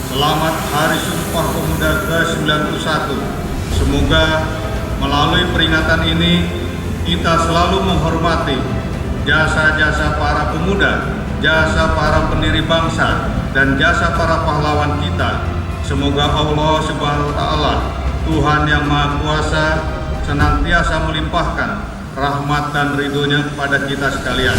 Selamat Hari Sumpah Pemuda ke-91. Semoga melalui peringatan ini kita selalu menghormati jasa-jasa para pemuda, jasa para pendiri bangsa, dan jasa para pahlawan kita. Semoga Allah Subhanahu wa Ta'ala, Tuhan yang Maha Kuasa, senantiasa melimpahkan rahmat dan ridho-Nya kepada kita sekalian.